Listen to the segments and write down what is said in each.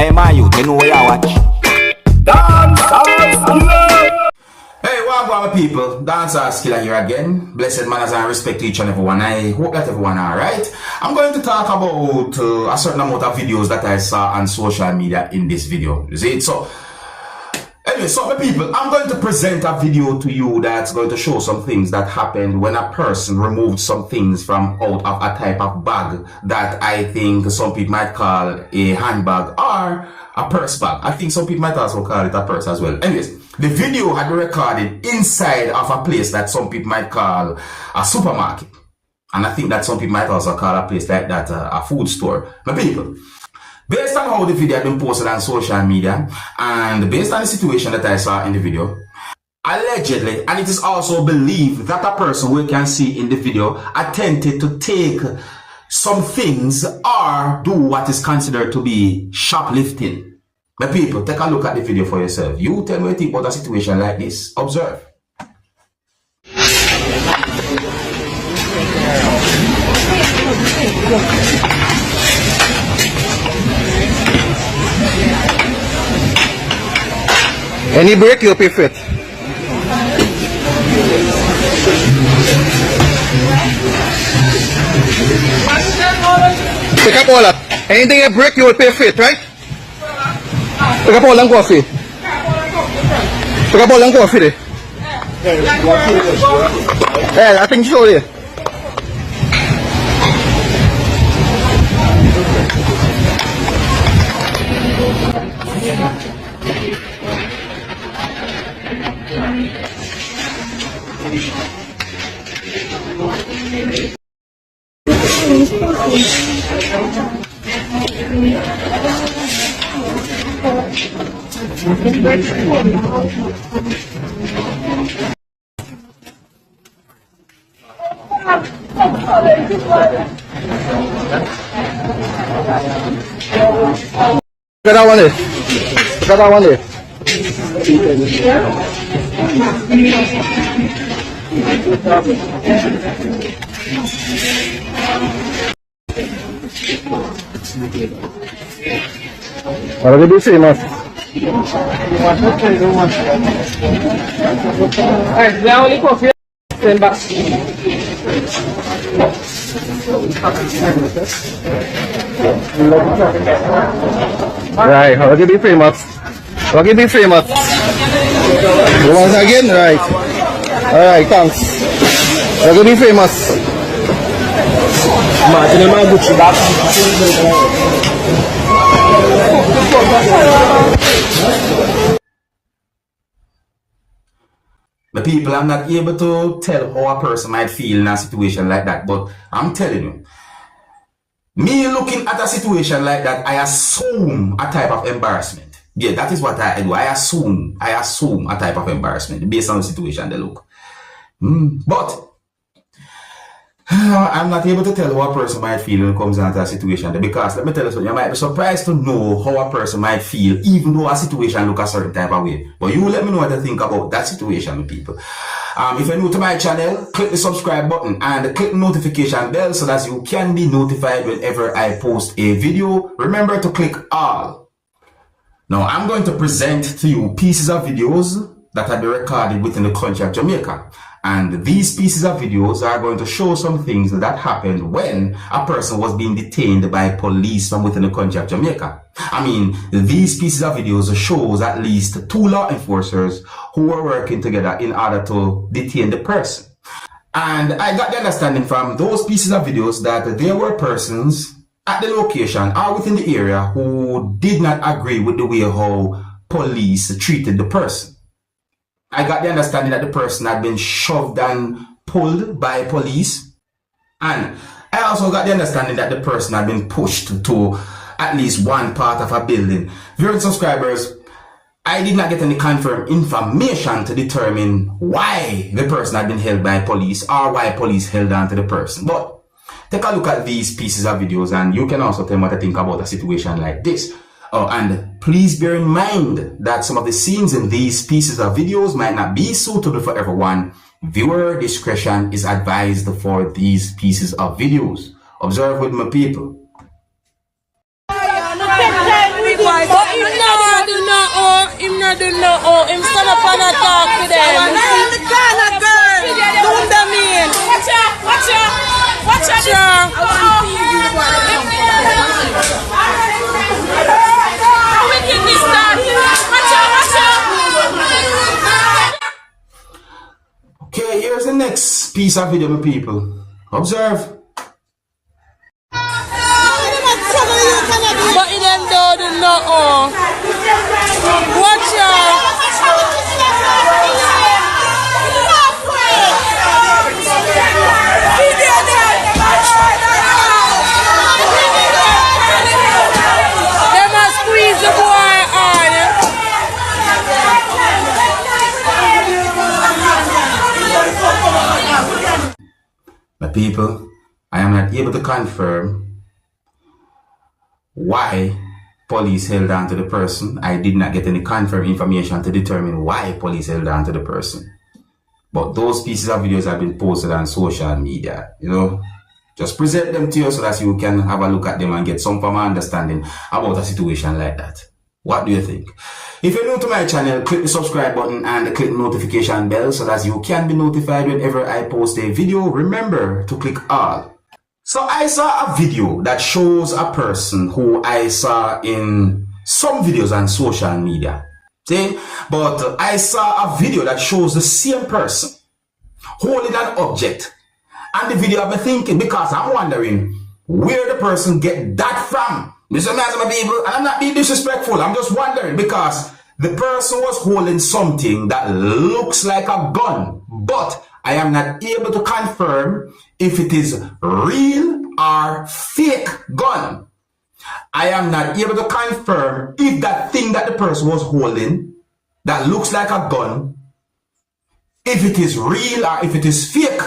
Hey man, you know where you watch? Dancehall skilla. Hey, welcome my people. Dancehall skilla here again. Blessed manners and respect to each and everyone. I hope that everyone are right. I'm going to talk about a certain amount of videos that I saw on social media in this video. You see it? So anyway, so my people, I'm going to present a video to you that's going to show some things that happened when a person removed some things from out of a type of bag that I think some people might call a handbag or a purse bag. I think some people might also call it a purse as well. Anyways, the video had been recorded inside of a place that some people might call a supermarket. And I think that some people might also call a place like that a food store. My people, based on how the video had been posted on social media and based on the situation that I saw in the video, allegedly, and it is also believed that a person we can see in the video attempted to take some things or do what is considered to be shoplifting. My people, take a look at the video for yourself. You tell me what you think about a situation like this. Observe. Any break you'll pay for it. Pick up all that. Anything you break you will pay for it, right? Pick up all and coffee. Pick up all and coffee there. Yeah, I think so there. Look at that one there. Look at that one there. What did you say, man? Alright, now only coffee. 10 bucks. Right, I'll give you famous. I'll give you famous. Once again, right. Alright, thanks. I'll give you famous. The people, I'm not able to tell how a person might feel in a situation like that, but I'm telling you, me looking at a situation like that, I assume a type of embarrassment. Yeah, that is what I do. I assume a type of embarrassment based on the situation they look. But I'm not able to tell how a person might feel when it comes down to a situation, because let me tell you something, you might be surprised to know how a person might feel even though a situation look a certain type of way. But you let me know what you think about that situation, people. If you're new to my channel, click the subscribe button and click the notification bell so that you can be notified whenever I post a video. Remember to click all. Now I'm going to present to you pieces of videos that have been recorded within the country of Jamaica. And these pieces of videos are going to show some things that happened when a person was being detained by police from within the country of Jamaica. I mean, these pieces of videos shows at least 2 law enforcers who were working together in order to detain the person. And I got the understanding from those pieces of videos that there were persons at the location or within the area who did not agree with the way how police treated the person. I got the understanding that the person had been shoved and pulled by police. And I also got the understanding that the person had been pushed to at least one part of a building. Viewers and subscribers, I did not get any confirmed information to determine why the person had been held by police or why police held on to the person. But take a look at these pieces of videos and you can also tell me what I think about a situation like this. Oh, and please bear in mind that some of the scenes in these pieces of videos might not be suitable for everyone. Viewer discretion is advised for these pieces of videos. Observe with my people. do know. Oh, him stand up and talk to them. I'm in the corner, girl. Don't them in. Watch out, watch out, watch out. Wickedness done. Watch out, watch out. Okay, here's the next piece of video, my people. Observe. But it them don't know. Watch out. They must squeeze the boy on. My people, I am not able to confirm why police held on to the person. I did not get any confirmed information to determine why police held on to the person. But those pieces of videos have been posted on social media, you know. Just present them to you so that you can have a look at them and get some form of understanding about a situation like that. What do you think? If you're new to my channel, click the subscribe button and click the notification bell so that you can be notified whenever I post a video. Remember to click all. So I saw a video that shows a person who I saw in some videos on social media. See? But I saw a video that shows the same person holding an object. And the video I've been thinking, because I'm wondering where the person get that from. Listen, my people, and I'm not being disrespectful. I'm just wondering because the person was holding something that looks like a gun. But I am not able to confirm if it is real or fake gun. I am not able to confirm if that thing that the person was holding that looks like a gun, if it is real or if it is fake.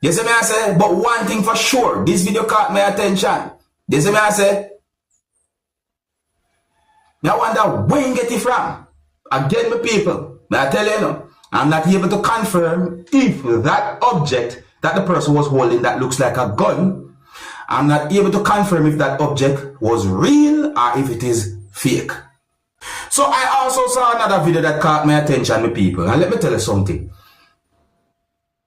You see me I say? But one thing for sure, this video caught my attention. You see me I say? I wonder where you get it from. Again, my people, I tell you now, I'm not able to confirm if that object that the person was holding that looks like a gun, I'm not able to confirm if that object was real or if it is fake. So I also saw another video that caught my attention, my people, and let me tell you something.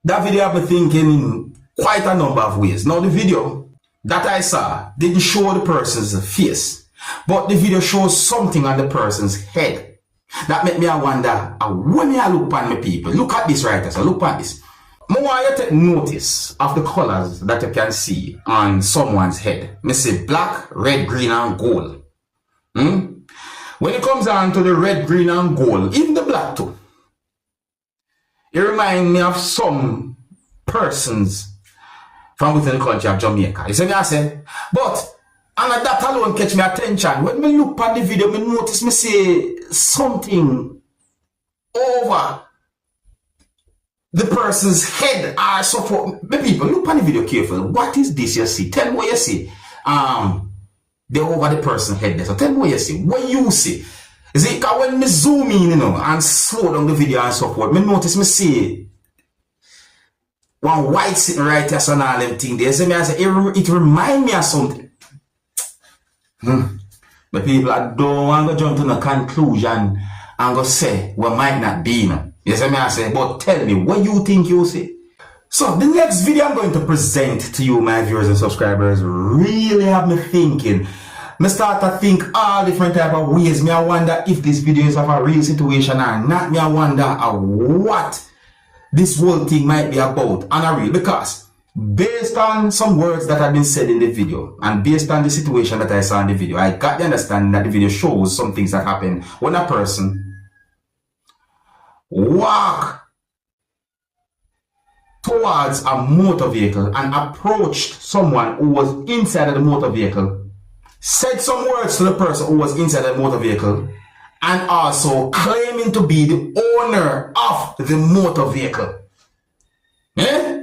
That video I've been thinking in quite a number of ways. Now the video that I saw didn't show the person's face, but the video shows something on the person's head. That made me wonder, when me I look at my people, look at this right here, so look at this. I want you to take notice of the colors that you can see on someone's head. Me say black, red, green, and gold. When it comes down to the red, green, and gold, even the black too, it reminds me of some persons from within the country of Jamaica. You see me I say? But, and that alone catch my attention. When me look at the video, me notice me say something over the person's head or so forth. The people, look at the video carefully. What is this you see? Tell me what you see. They're over the person's head there. So tell me what you see. What you see? You see, because when me zoom in, you know, and slow down the video and so forth, me notice me see one white sitting right here, so and all them things there. So me I say, it remind me of something. But people, I don't want to jump to the conclusion and go say what might not be, no. You see me I say, but tell me, what you think you see? So the next video I'm going to present to you, my viewers and subscribers, really have me thinking. Me start to think all different type of ways. Me I wonder if this video is of a real situation or not. Me I wonder what this whole thing might be about on a real, because based on some words that have been said in the video and based on the situation that I saw in the video, I got the understanding that the video shows some things that happen when a person walk towards a motor vehicle and approached someone who was inside of the motor vehicle, said some words to the person who was inside the motor vehicle, and also claiming to be the owner of the motor vehicle. Eh?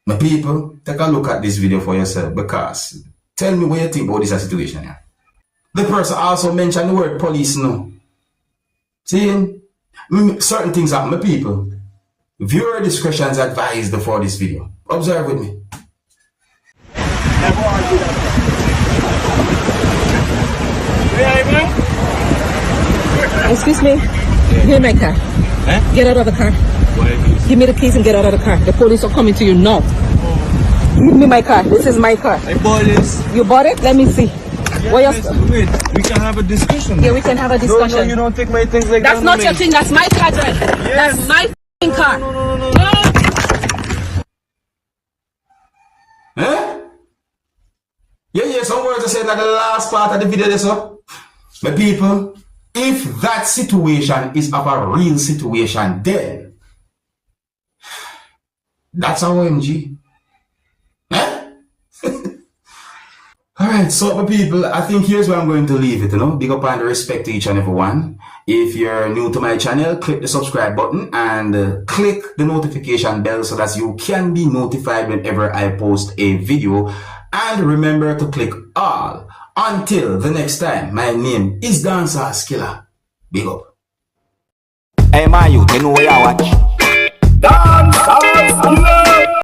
My people, take a look at this video for yourself, because tell me what you think about this situation here. The person also mentioned the word police now. See, certain things happen, my people. Viewer discretion is advised for this video. Observe with me. Excuse me. Give me my car. Eh? Get out of the car. Why is Give me the keys and get out of the car. The police are coming to you now. Give me my car. This is my car. I bought this. You bought it? Let me see. What Yes, else? wait, we can have a discussion. Yeah, we can have a No, discussion. no, you don't take my things like That's that. not your thing. That's my car, Dre. That's my f***ing car. Eh? Yeah, some words I said like the last part of the video there, so. My people, if that situation is of a real situation, then that's our OMG. Eh? Alright, so my people, I think here's where I'm going to leave it, Big up and respect to each and every one. If you're new to my channel, click the subscribe button and click the notification bell so that you can be notified whenever I post a video. And remember to click all. Until the next time, my name is Dancehall Skilla. Big up. Hey, man, you know where I watch.